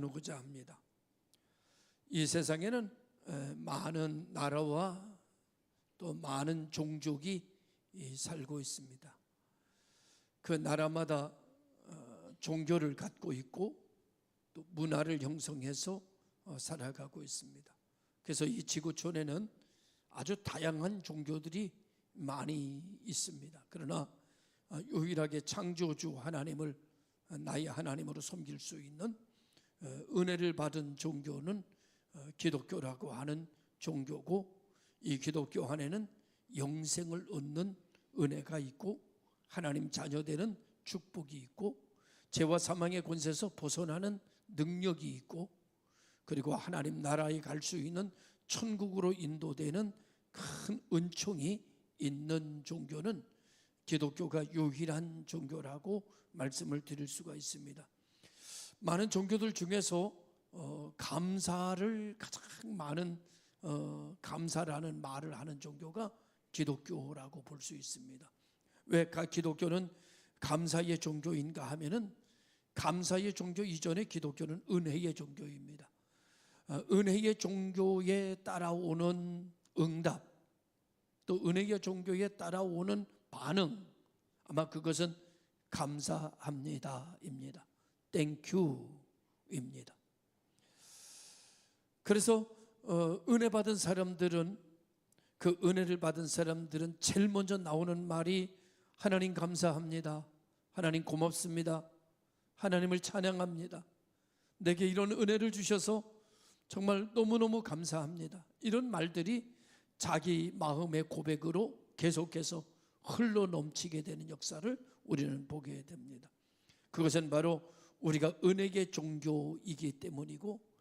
나누고자 합니다. 이 세상에는 많은 나라와 또 많은 종족이 살고 있습니다. 그 나라마다 종교를 갖고 있고 또 문화를 형성해서 살아가고 있습니다. 그래서 이 지구촌에는 아주 다양한 종교들이 많이 있습니다. 그러나 유일하게 창조주 하나님을 나의 하나님으로 섬길 수 있는 은혜를 받은 종교는 기독교라고 하는 종교고, 이 기독교 안에는 영생을 얻는 은혜가 있고 하나님 자녀되는 축복이 있고 죄와 사망의 권세에서 벗어나는 능력이 있고, 그리고 하나님 나라에 갈 수 있는 천국으로 인도되는 큰 은총이 있는 종교는 기독교가 유일한 종교라고 말씀을 드릴 수가 있습니다. 많은 종교들 중에서 감사를 가장 많은 감사라는 말을 하는 종교가 기독교라고 볼 수 있습니다. 왜 기독교는 감사의 종교인가 하면은, 감사의 종교 이전에 기독교는 은혜의 종교입니다. 은혜의 종교에 따라오는 응답, 또 은혜의 종교에 따라오는 반응, 아마 그것은 감사합니다입니다. 땡큐입니다. 그래서 은혜 받은 사람들은, 그 은혜를 받은 사람들은 제일 먼저 나오는 말이 하나님 감사합니다, 하나님 고맙습니다, 하나님을 찬양합니다, 내게 이런 은혜를 주셔서 정말 너무너무 감사합니다. 이런 말들이 자기 마음의 고백으로 계속해서 흘러넘치게 되는 역사를 우리는 보게 됩니다. 그것은 바로 우리가 은혜의 종교이기 때문이고,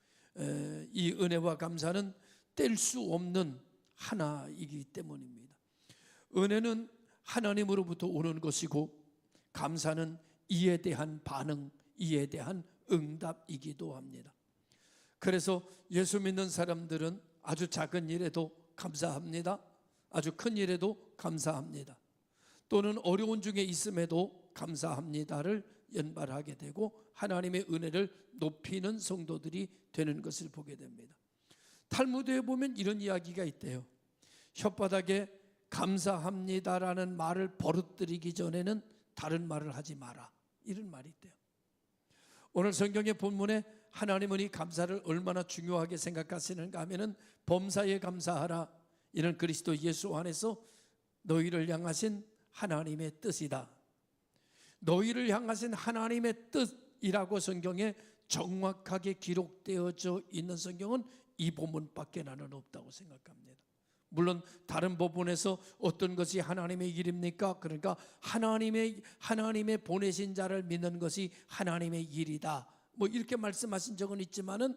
이 은혜와 감사는 뗄 수 없는 하나이기 때문입니다. 은혜는 하나님으로부터 오는 것이고, 감사는 이에 대한 반응, 이에 대한 응답이기도 합니다. 그래서 예수 믿는 사람들은 아주 작은 일에도 감사합니다, 아주 큰 일에도 감사합니다, 또는 어려운 중에 있음에도 감사합니다를 연발하게 되고 하나님의 은혜를 높이는 성도들이 되는 것을 보게 됩니다. 탈무드에 보면 이런 이야기가 있대요. 혓바닥에 감사합니다라는 말을 버릇들이기 전에는 다른 말을 하지 마라, 이런 말이 있대요. 오늘 성경의 본문에 하나님은 이 감사를 얼마나 중요하게 생각하시는가 하면은, 범사에 감사하라, 이는 그리스도 예수 안에서 너희를 향하신 하나님의 뜻이다. 너희를 향하신 하나님의 뜻이라고 성경에 정확하게 기록되어져 있는 성경은 이 본문밖에 나는 없다고 생각합니다. 물론 다른 부분에서 어떤 것이 하나님의 일입니까? 그러니까 하나님의 보내신 자를 믿는 것이 하나님의 일이다, 뭐 이렇게 말씀하신 적은 있지만은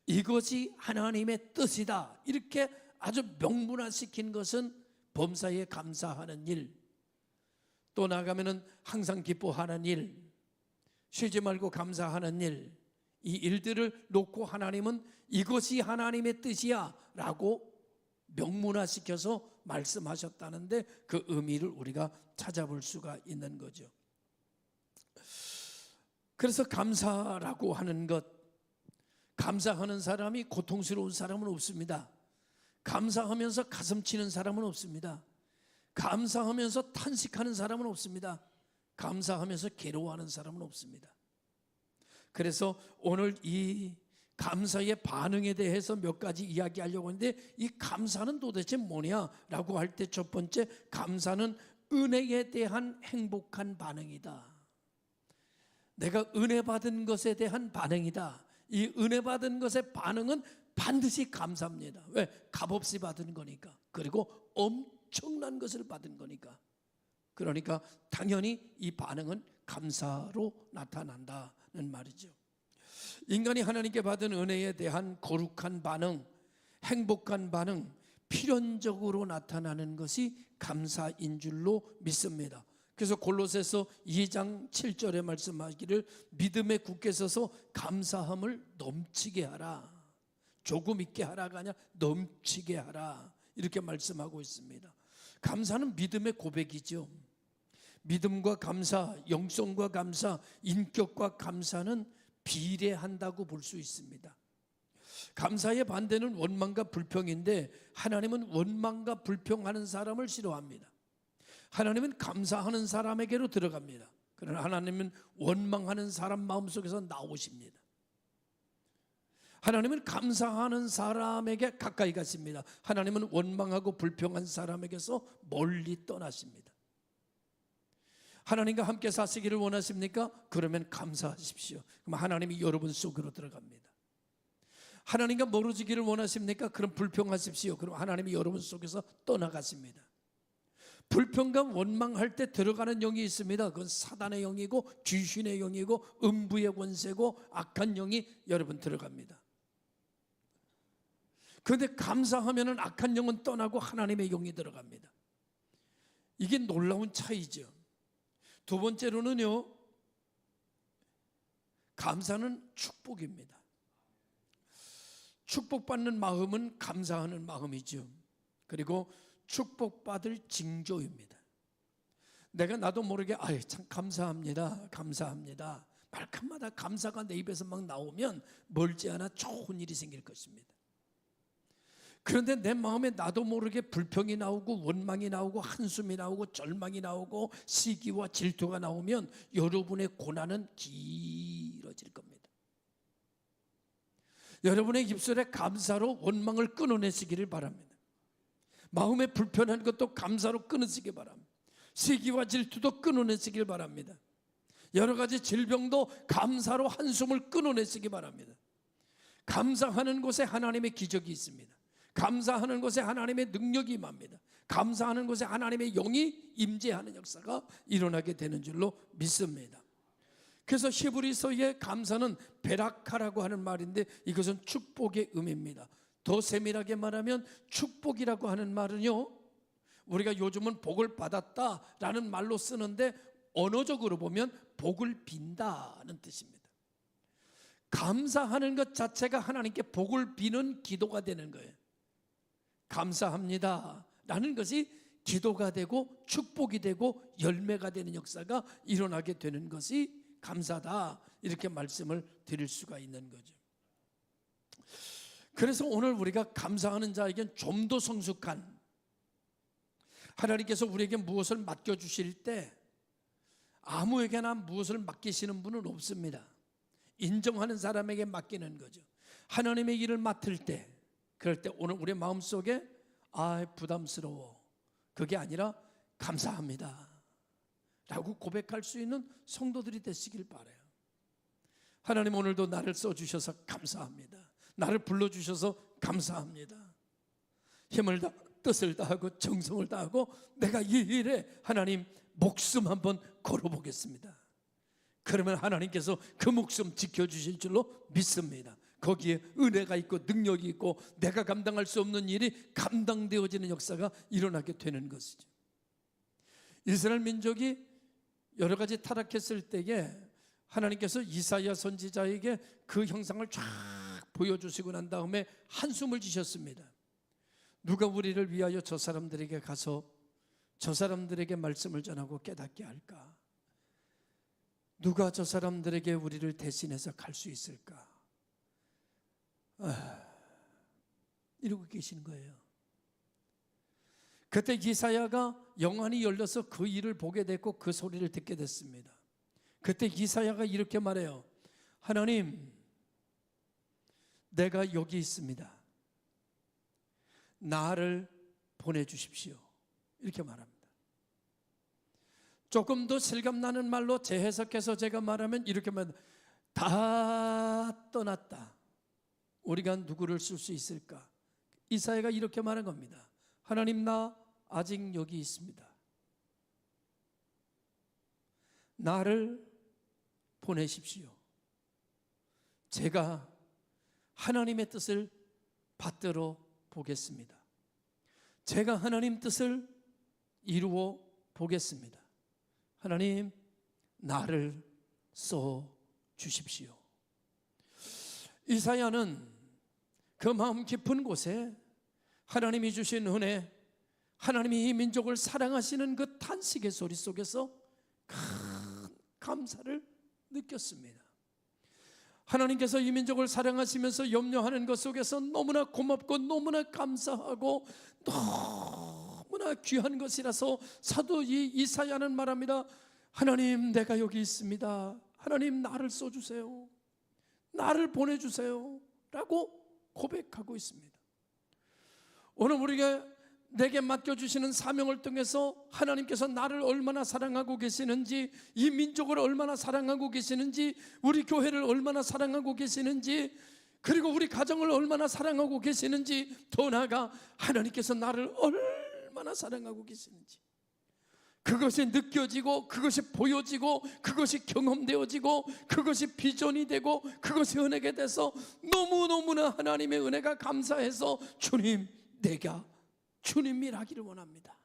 이것이 하나님의 뜻이다, 이렇게 아주 명문화시킨 것은 범사에 감사하는 일, 또 나가면은 항상 기뻐하는 일, 쉬지 말고 감사하는 일, 이 일들을 놓고 하나님은 이것이 하나님의 뜻이야 라고 명문화시켜서 말씀하셨다는데, 그 의미를 우리가 찾아볼 수가 있는 거죠. 그래서 감사라고 하는 것, 감사하는 사람이 고통스러운 사람은 없습니다. 감사하면서 가슴 치는 사람은 없습니다. 감사하면서 탄식하는 사람은 없습니다. 감사하면서 괴로워하는 사람은 없습니다. 그래서 오늘 이 감사의 반응에 대해서 몇 가지 이야기하려고 하는데, 이 감사는 도대체 뭐냐라고 할 때 첫 번째, 감사는 은혜에 대한 행복한 반응이다. 내가 은혜 받은 것에 대한 반응이다. 이 은혜 받은 것의 반응은 반드시 감사합니다. 왜? 값없이 받은 거니까. 그리고 엄청난 것을 받은 거니까. 그러니까 당연히 이 반응은 감사로 나타난다는 말이죠. 인간이 하나님께 받은 은혜에 대한 거룩한 반응, 행복한 반응, 필연적으로 나타나는 것이 감사인 줄로 믿습니다. 그래서 골로새서 2장 7절에 말씀하기를, 믿음에 굳게 서서 감사함을 넘치게 하라. 조금 있게 하라가 아니라 넘치게 하라, 이렇게 말씀하고 있습니다. 감사는 믿음의 고백이죠. 믿음과 감사, 영성과 감사, 인격과 감사는 비례한다고 볼 수 있습니다. 감사의 반대는 원망과 불평인데 하나님은 원망과 불평하는 사람을 싫어합니다. 하나님은 감사하는 사람에게로 들어갑니다. 그러나 하나님은 원망하는 사람 마음속에서 나오십니다. 하나님은 감사하는 사람에게 가까이 가십니다. 하나님은 원망하고 불평한 사람에게서 멀리 떠나십니다. 하나님과 함께 사시기를 원하십니까? 그러면 감사하십시오. 그럼 하나님이 여러분 속으로 들어갑니다. 하나님과 멀어지기를 원하십니까? 그럼 불평하십시오. 그럼 하나님이 여러분 속에서 떠나가십니다. 불평과 원망할 때 들어가는 영이 있습니다. 그건 사단의 영이고 귀신의 영이고 음부의 권세고 악한 영이 여러분 들어갑니다. 그런데 감사하면 악한 영은 떠나고 하나님의 영이 들어갑니다. 이게 놀라운 차이죠. 두 번째로는요, 감사는 축복입니다. 축복받는 마음은 감사하는 마음이죠. 그리고 축복받을 징조입니다. 내가 나도 모르게 참 감사합니다, 감사합니다, 말끝마다 감사가 내 입에서 막 나오면 멀지 않아 좋은 일이 생길 것입니다. 그런데 내 마음에 나도 모르게 불평이 나오고 원망이 나오고 한숨이 나오고 절망이 나오고 시기와 질투가 나오면 여러분의 고난은 길어질 겁니다. 여러분의 입술에 감사로 원망을 끊어내시기를 바랍니다. 마음에 불편한 것도 감사로 끊으시기 바랍니다. 시기와 질투도 끊어내시길 바랍니다. 여러 가지 질병도 감사로 한숨을 끊어내시기 바랍니다. 감사하는 곳에 하나님의 기적이 있습니다. 감사하는 곳에 하나님의 능력이 임합니다. 감사하는 곳에 하나님의 영이 임재하는 역사가 일어나게 되는 줄로 믿습니다. 그래서 히브리서의 감사는 베라카라고 하는 말인데 이것은 축복의 의미입니다. 더 세밀하게 말하면 축복이라고 하는 말은요, 우리가 요즘은 복을 받았다라는 말로 쓰는데 언어적으로 보면 복을 빈다는 뜻입니다. 감사하는 것 자체가 하나님께 복을 비는 기도가 되는 거예요. 감사합니다 라는 것이 기도가 되고 축복이 되고 열매가 되는 역사가 일어나게 되는 것이 감사다, 이렇게 말씀을 드릴 수가 있는 거죠. 그래서 오늘 우리가 감사하는 자에겐 좀 더 성숙한, 하나님께서 우리에게 무엇을 맡겨주실 때 아무에게나 무엇을 맡기시는 분은 없습니다. 인정하는 사람에게 맡기는 거죠. 하나님의 일을 맡을 때, 그럴 때 오늘 우리 마음속에 부담스러워, 그게 아니라 감사합니다 라고 고백할 수 있는 성도들이 되시길 바라요. 하나님, 오늘도 나를 써주셔서 감사합니다. 나를 불러주셔서 감사합니다. 힘을 다 뜻을 다하고 정성을 다하고 내가 이 일에 하나님 목숨 한번 걸어보겠습니다. 그러면 하나님께서 그 목숨 지켜주실 줄로 믿습니다. 거기에 은혜가 있고 능력이 있고 내가 감당할 수 없는 일이 감당되어지는 역사가 일어나게 되는 것이죠. 이스라엘 민족이 여러 가지 타락했을 때에 하나님께서 이사야 선지자에게 그 형상을 쫙 보여주시고 난 다음에 한숨을 지셨습니다. 누가 우리를 위하여 저 사람들에게 가서 저 사람들에게 말씀을 전하고 깨닫게 할까? 누가 저 사람들에게 우리를 대신해서 갈 수 있을까? 이러고 계신 거예요. 그때 이사야가 영안이 열려서 그 일을 보게 됐고 그 소리를 듣게 됐습니다. 그때 이사야가 이렇게 말해요. 하나님, 내가 여기 있습니다. 나를 보내주십시오. 이렇게 말합니다. 조금 더 실감나는 말로 재해석해서 제가 말하면 이렇게 말합니다. 다 떠났다. 우리가 누구를 쓸 수 있을까? 이사야가 이렇게 말한 겁니다. 하나님, 나 아직 여기 있습니다. 나를 보내십시오. 제가 하나님의 뜻을 받들어 보겠습니다. 제가 하나님 뜻을 이루어 보겠습니다. 하나님, 나를 써 주십시오. 이사야는 그 마음 깊은 곳에 하나님이 주신 은혜, 하나님이 이 민족을 사랑하시는 그 탄식의 소리 속에서 큰 감사를 느꼈습니다. 하나님께서 이 민족을 사랑하시면서 염려하는 것 속에서 너무나 고맙고 너무나 감사하고 너무나 귀한 것이라서 사도 이사야는 말합니다. 하나님, 내가 여기 있습니다. 하나님, 나를 써주세요. 나를 보내주세요 라고 고백하고 있습니다. 오늘 우리가 내게 맡겨주시는 사명을 통해서 하나님께서 나를 얼마나 사랑하고 계시는지, 이 민족을 얼마나 사랑하고 계시는지, 우리 교회를 얼마나 사랑하고 계시는지, 그리고 우리 가정을 얼마나 사랑하고 계시는지, 더 나아가 하나님께서 나를 얼마나 사랑하고 계시는지, 그것이 느껴지고, 그것이 보여지고, 그것이 경험되어지고, 그것이 비전이 되고, 그것이 은혜가 돼서 너무너무나 하나님의 은혜가 감사해서 주님, 내가 주님 일하기를 원합니다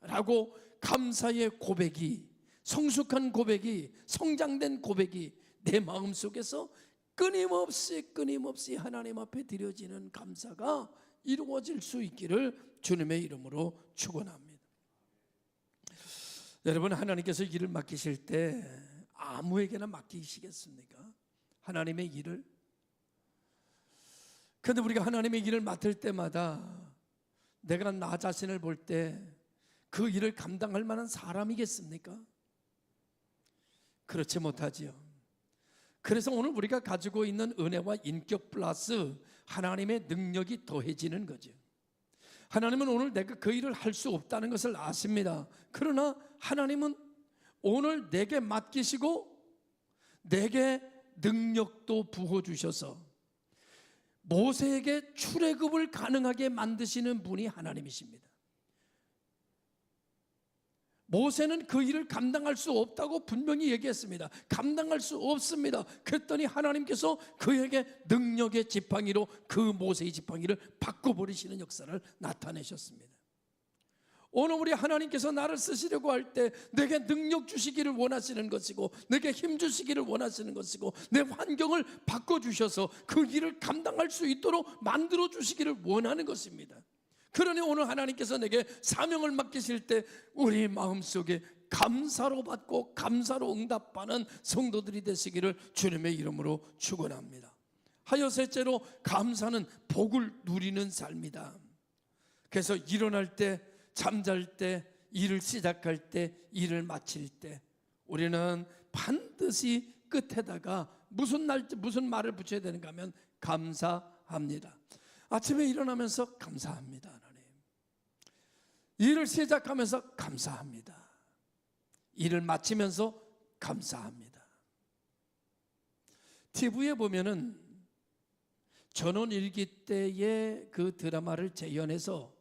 라고 감사의 고백이, 성숙한 고백이, 성장된 고백이 내 마음속에서 끊임없이 하나님 앞에 드려지는 감사가 이루어질 수 있기를 주님의 이름으로 축원합니다. 여러분, 하나님께서 일을 맡기실 때 아무에게나 맡기시겠습니까? 하나님의 일을. 그런데 우리가 하나님의 일을 맡을 때마다 내가 나 자신을 볼 때 그 일을 감당할 만한 사람이겠습니까? 그렇지 못하지요. 그래서 오늘 우리가 가지고 있는 은혜와 인격 플러스 하나님의 능력이 더해지는 거죠. 하나님은 오늘 내가 그 일을 할 수 없다는 것을 아십니다. 그러나 하나님은 오늘 내게 맡기시고 내게 능력도 부어주셔서 모세에게 출애굽을 가능하게 만드시는 분이 하나님이십니다. 모세는 그 일을 감당할 수 없다고 분명히 얘기했습니다. 감당할 수 없습니다. 그랬더니 하나님께서 그에게 능력의 지팡이로 그 모세의 지팡이를 바꿔버리시는 역사를 나타내셨습니다. 오늘 우리 하나님께서 나를 쓰시려고 할 때 내게 능력 주시기를 원하시는 것이고, 내게 힘 주시기를 원하시는 것이고, 내 환경을 바꿔주셔서 그 일을 감당할 수 있도록 만들어 주시기를 원하는 것입니다. 그러니 오늘 하나님께서 내게 사명을 맡기실 때 우리 마음속에 감사로 받고 감사로 응답하는 성도들이 되시기를 주님의 이름으로 축원합니다. 하여 셋째로, 감사는 복을 누리는 삶이다. 그래서 일어날 때, 잠잘 때, 일을 시작할 때, 일을 마칠 때 우리는 반드시 끝에다가 무슨 말을 붙여야 되는가 하면 감사합니다. 아침에 일어나면서 감사합니다 하나님. 일을 시작하면서 감사합니다. 일을 마치면서 감사합니다. TV에 보면은 전원일기 때의 그 드라마를 재현해서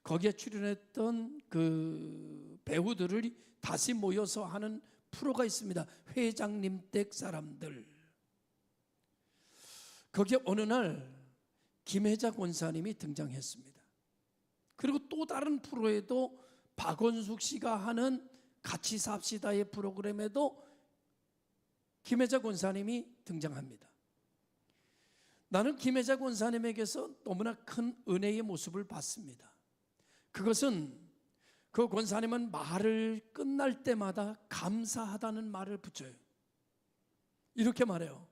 거기에 출연했던 그 배우들을 다시 모여서 하는 프로가 있습니다. 회장님 댁 사람들. 거기에 어느 날 김혜자 권사님이 등장했습니다. 그리고 또 다른 프로에도 박원숙 씨가 하는 같이 삽시다의 프로그램에도 김혜자 권사님이 등장합니다. 나는 김혜자 권사님에게서 너무나 큰 은혜의 모습을 봤습니다. 그것은 그 권사님은 말을 끝날 때마다 감사하다는 말을 붙여요. 이렇게 말해요.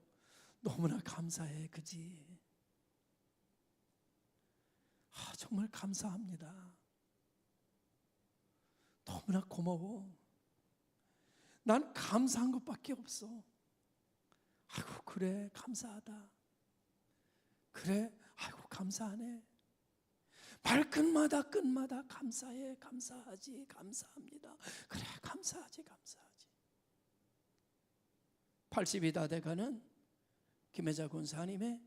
너무나 감사해, 그지? 정말 감사합니다. 너무나 고마워. 난 감사한 것밖에 없어. 아이고, 그래, 감사하다. 그래, 아이고, 감사하네. 말끝마다 감사해, 감사하지, 감사합니다. 그래, 감사하지. 80이 다 돼가는 김혜자 권사님의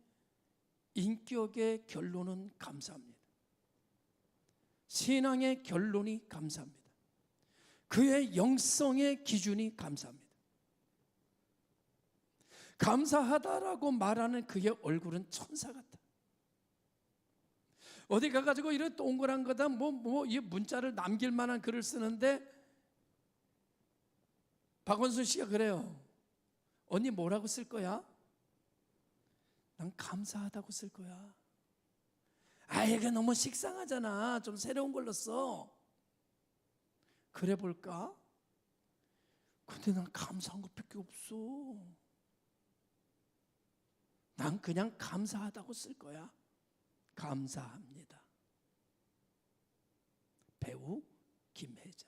인격의 결론은 감사합니다. 신앙의 결론이 감사합니다. 그의 영성의 기준이 감사합니다. 감사하다라고 말하는 그의 얼굴은 천사 같다. 어디 가가지고 이런 동그란 거다 이 문자를 남길 만한 글을 쓰는데 박원순 씨가 그래요. 언니 뭐라고 쓸 거야? 난 감사하다고 쓸 거야. 이게 너무 식상하잖아. 좀 새로운 걸로 써. 그래 볼까? 근데 난 감사한 것밖에 없어. 난 그냥 감사하다고 쓸 거야. 감사합니다. 배우 김혜자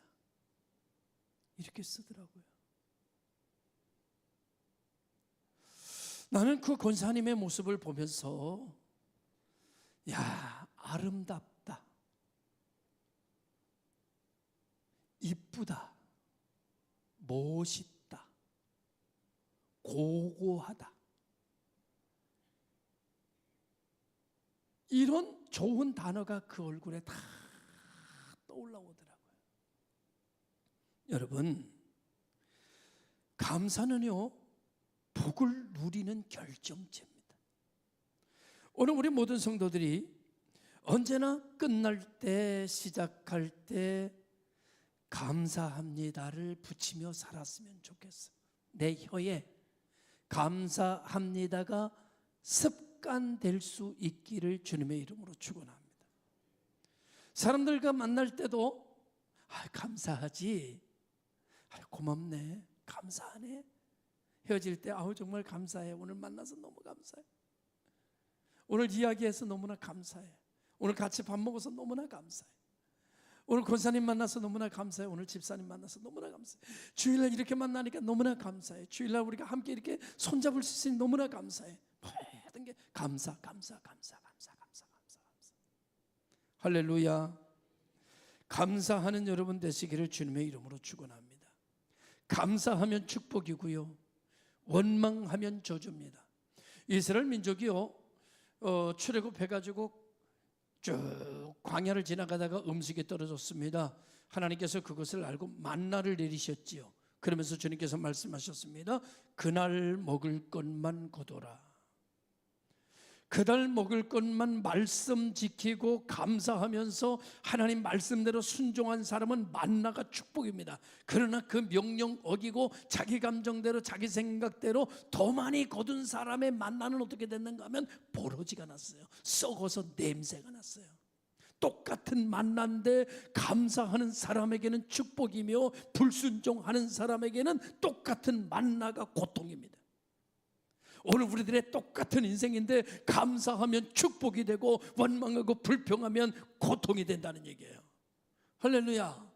이렇게 쓰더라고요. 나는 그 권사님의 모습을 보면서 야, 아름답다, 이쁘다, 멋있다, 고고하다, 이런 좋은 단어가 그 얼굴에 다 떠올라오더라고요. 여러분, 감사는요, 복을 누리는 결정체입니다. 오늘 우리 모든 성도들이 언제나 끝날 때, 시작할 때 감사합니다를 붙이며 살았으면 좋겠어요. 내 혀에 감사합니다가 습관될 수 있기를 주님의 이름으로 축원합니다. 사람들과 만날 때도 감사하지, 고맙네, 감사하네. 헤어질 때 정말 감사해, 오늘 만나서 너무 감사해, 오늘 이야기해서 너무나 감사해, 오늘 같이 밥 먹어서 너무나 감사해, 오늘 권사님 만나서 너무나 감사해, 오늘 집사님 만나서 너무나 감사해, 주일날 이렇게 만나니까 너무나 감사해, 주일날 우리가 함께 이렇게 손잡을 수 있으니 너무나 감사해. 모든 게 감사. 할렐루야. 감사하는 여러분 되시기를 주님의 이름으로 축원합니다. 감사하면 축복이고요, 원망하면 저주입니다. 이스라엘 민족이요, 출애굽해가지고 쭉 광야를 지나가다가 음식이 떨어졌습니다. 하나님께서 그것을 알고 만나를 내리셨지요. 그러면서 주님께서 말씀하셨습니다. 그날 먹을 것만 거둬라. 그날 먹을 것만 말씀 지키고 감사하면서 하나님 말씀대로 순종한 사람은 만나가 축복입니다. 그러나 그 명령 어기고 자기 감정대로 자기 생각대로 더 많이 거둔 사람의 만나는 어떻게 됐는가 하면 보러지가 났어요. 썩어서 냄새가 났어요. 똑같은 만난데 감사하는 사람에게는 축복이며 불순종하는 사람에게는 똑같은 만나가 고통입니다. 오늘 우리들의 똑같은 인생인데 감사하면 축복이 되고 원망하고 불평하면 고통이 된다는 얘기예요. 할렐루야.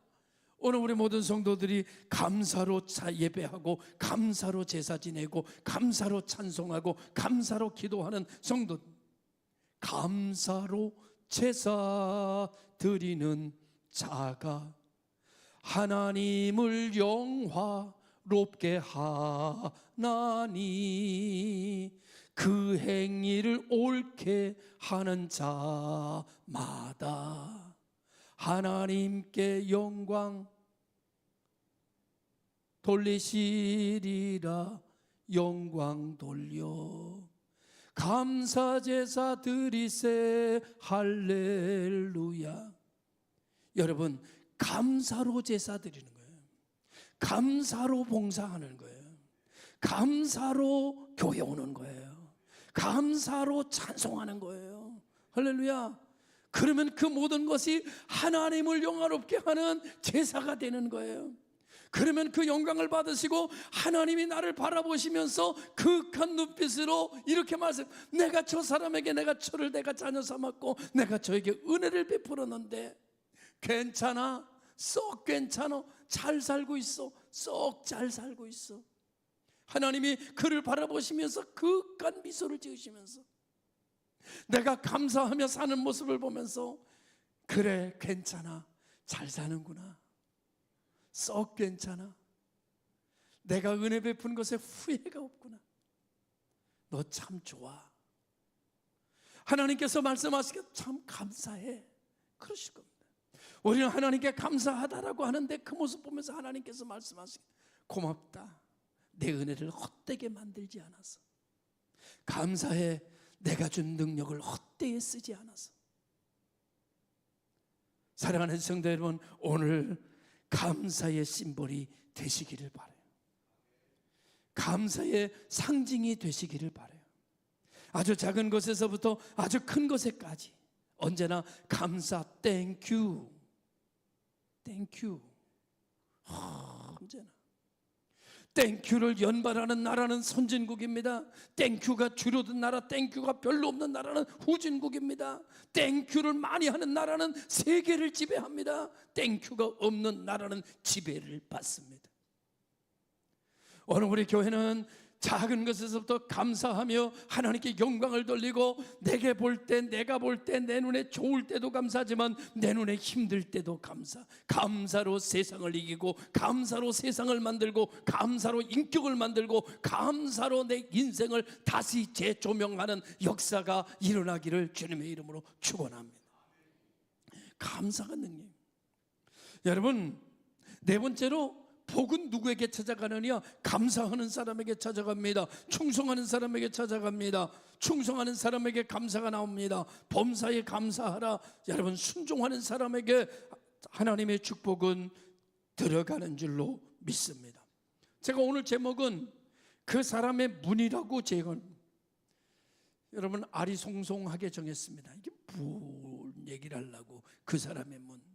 오늘 우리 모든 성도들이 감사로 예배하고 감사로 제사 지내고 감사로 찬송하고 감사로 기도하는 성도, 감사로 제사 드리는 자가 하나님을 영화롭게 하나니 그 행위를 옳게 하는 자마다 하나님께 영광 돌리시리라. 영광 돌려 감사 제사 드리세. 할렐루야. 여러분, 감사로 제사 드리는 거예요. 감사로 봉사하는 거예요. 감사로 교회 오는 거예요. 감사로 찬송하는 거예요. 할렐루야. 그러면 그 모든 것이 하나님을 영화롭게 하는 제사가 되는 거예요. 그러면 그 영광을 받으시고 하나님이 나를 바라보시면서 그윽한 눈빛으로 이렇게 말씀, 내가 저 사람에게 내가 자녀 삼았고 내가 저에게 은혜를 베풀었는데 괜찮아, 썩 괜찮아, 잘 살고 있어, 썩 잘 살고 있어. 하나님이 그를 바라보시면서 그윽한 미소를 지으시면서 내가 감사하며 사는 모습을 보면서 그래, 괜찮아, 잘 사는구나, 썩 괜찮아, 내가 은혜 베푼 것에 후회가 없구나, 너 참 좋아. 하나님께서 말씀하시기에 참 감사해, 그러실 겁니다. 우리는 하나님께 감사하다라고 하는데 그 모습 보면서 하나님께서 말씀하시기에 고맙다, 내 은혜를 헛되게 만들지 않아서. 감사해, 내가 준 능력을 헛되이 쓰지 않아서. 사랑하는 성도 여러분, 오늘 감사의 심볼이 되시기를 바라요. 감사의 상징이 되시기를 바라요. 아주 작은 것에서부터 아주 큰 것에까지 언제나 감사, 땡큐, 언제나 땡큐를 연발하는 나라는 선진국입니다. 땡큐가 줄어든 나라, 땡큐가 별로 없는 나라는 후진국입니다. 땡큐를 많이 하는 나라는 세계를 지배합니다. 땡큐가 없는 나라는 지배를 받습니다. 오늘 우리 교회는 작은 것에서부터 감사하며 하나님께 영광을 돌리고, 내게 볼 때, 내가 볼 때, 내 눈에 좋을 때도 감사하지만 내 눈에 힘들 때도 감사로 세상을 이기고, 감사로 세상을 만들고, 감사로 인격을 만들고, 감사로 내 인생을 다시 재조명하는 역사가 일어나기를 주님의 이름으로 축원합니다. 감사가 능력. 여러분, 네 번째로 복은 누구에게 찾아가느냐? 감사하는 사람에게 찾아갑니다. 충성하는 사람에게 찾아갑니다. 충성하는 사람에게 감사가 나옵니다. 범사에 감사하라. 여러분, 순종하는 사람에게 하나님의 축복은 들어가는 줄로 믿습니다. 제가 오늘 제목은 그 사람의 문이라고 여러분 아리송송하게 정했습니다. 이게 뭘 얘기를 하려고, 그 사람의 문,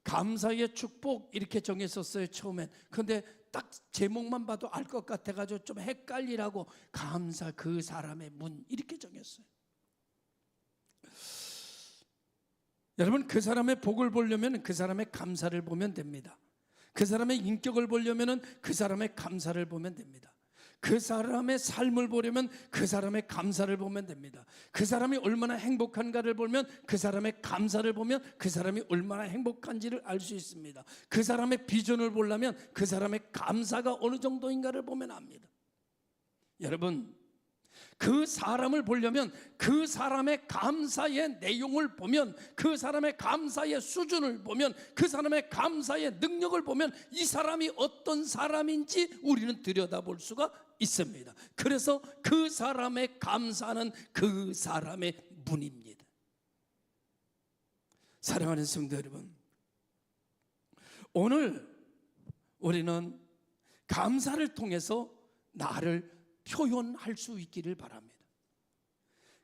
감사의 축복 이렇게 정했었어요 처음엔. 그런데 딱 제목만 봐도 알 것 같아가지고 좀 헷갈리라고 감사 그 사람의 문 이렇게 정했어요. 여러분, 그 사람의 복을 보려면 그 사람의 감사를 보면 됩니다. 그 사람의 인격을 보려면 그 사람의 감사를 보면 됩니다. 그 사람의 삶을 보려면 그 사람의 감사를 보면 됩니다. 그 사람이 얼마나 행복한가를 보면 그 사람의 감사를 보면 그 사람이 얼마나 행복한지를 알 수 있습니다. 그 사람의 비전을 보려면 그 사람의 감사가 어느 정도인가를 보면 압니다. 여러분, 그 사람을 보려면 그 사람의 감사의 내용을 보면, 그 사람의 감사의 수준을 보면, 그 사람의 감사의 능력을 보면 이 사람이 어떤 사람인지 우리는 들여다볼 수가 있습니다. 그래서 그 사람의 감사는 그 사람의 문입니다. 사랑하는 성도 여러분, 오늘 우리는 감사를 통해서 나를 표현할 수 있기를 바랍니다.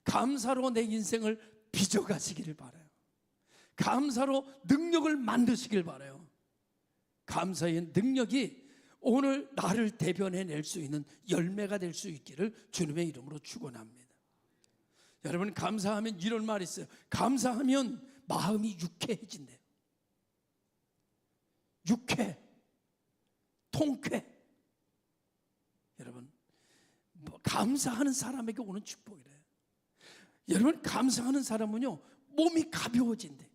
감사로 내 인생을 빚어가시기를 바라요. 감사로 능력을 만드시길 바라요. 감사의 능력이 오늘 나를 대변해낼 수 있는 열매가 될 수 있기를 주님의 이름으로 축원합니다. 여러분, 감사하면 이런 말이 있어요. 감사하면 마음이 유쾌해진대요. 유쾌, 통쾌. 여러분, 감사하는 사람에게 오는 축복이래요. 여러분, 감사하는 사람은요 몸이 가벼워진대.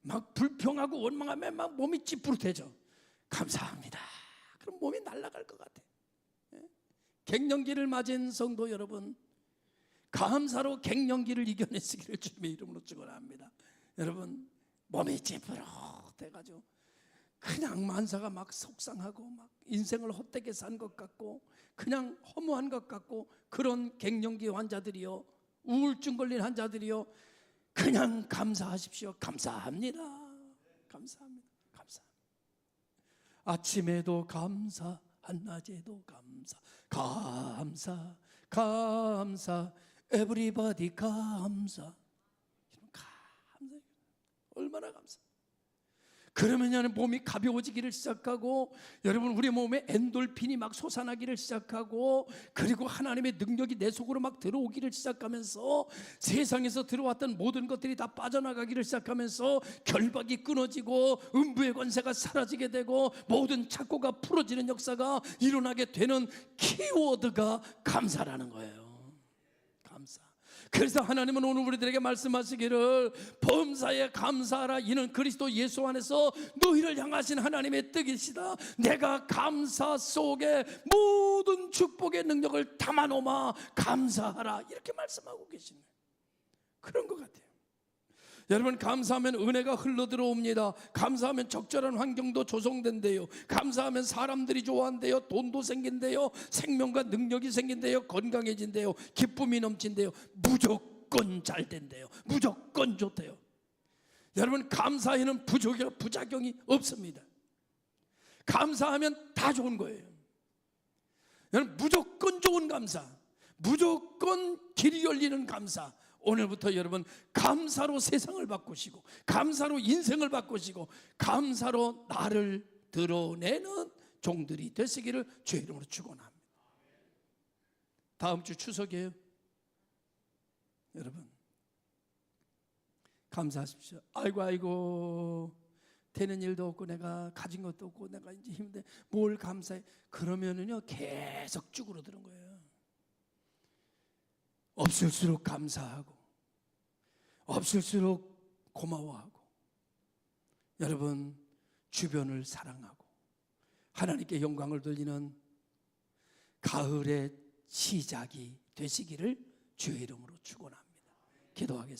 막 불평하고 원망하면 막 몸이 찌뿌듯해져. 감사합니다. 그럼 몸이 날아갈 것 같아. 갱년기를 맞은 성도 여러분, 감사로 갱년기를 이겨내시기를 주님의 이름으로 축원합니다. 여러분, 몸이 찌뿌듯해가지고 그냥 만사가 막 속상하고 막 인생을 헛되게 산 것 같고 그냥 허무한 것 같고, 그런 갱년기 환자들이요, 우울증 걸린 환자들이요, 그냥 감사하십시오. 감사합니다. 감사합니다. 감사합니다. 아침에도 감사, 한낮에도 감사, 감사, 감사, everybody 감사. 감사. 얼마나 감사. 그러면 몸이 가벼워지기를 시작하고, 여러분, 우리 몸에 엔돌핀이 막 솟아나기를 시작하고, 그리고 하나님의 능력이 내 속으로 막 들어오기를 시작하면서 세상에서 들어왔던 모든 것들이 다 빠져나가기를 시작하면서 결박이 끊어지고 음부의 권세가 사라지게 되고 모든 착고가 풀어지는 역사가 일어나게 되는 키워드가 감사라는 거예요. 감사. 그래서 하나님은 오늘 우리들에게 말씀하시기를 범사에 감사하라. 이는 그리스도 예수 안에서 너희를 향하신 하나님의 뜻이시다. 내가 감사 속에 모든 축복의 능력을 담아놓아 감사하라. 이렇게 말씀하고 계시네요. 그런 것 같아요. 여러분, 감사하면 은혜가 흘러들어옵니다. 감사하면 적절한 환경도 조성된대요. 감사하면 사람들이 좋아한대요. 돈도 생긴대요. 생명과 능력이 생긴대요. 건강해진대요. 기쁨이 넘친대요. 무조건 잘 된대요. 무조건 좋대요. 여러분, 감사에는 부작용이 없습니다. 감사하면 다 좋은 거예요. 여러분, 무조건 좋은 감사, 무조건 길이 열리는 감사. 오늘부터 여러분, 감사로 세상을 바꾸시고 감사로 인생을 바꾸시고 감사로 나를 드러내는 종들이 되시기를 주의 이름으로 축원합니다. 다음 주 추석이에요. 여러분 감사하십시오. 아이고 되는 일도 없고 내가 가진 것도 없고 내가 이제 힘든데 뭘 감사해. 그러면은요 계속 쭈그러드는 거예요. 없을수록 감사하고 없을수록 고마워하고 여러분 주변을 사랑하고 하나님께 영광을 돌리는 가을의 시작이 되시기를 주의 이름으로 축원합니다. 기도하겠습니다.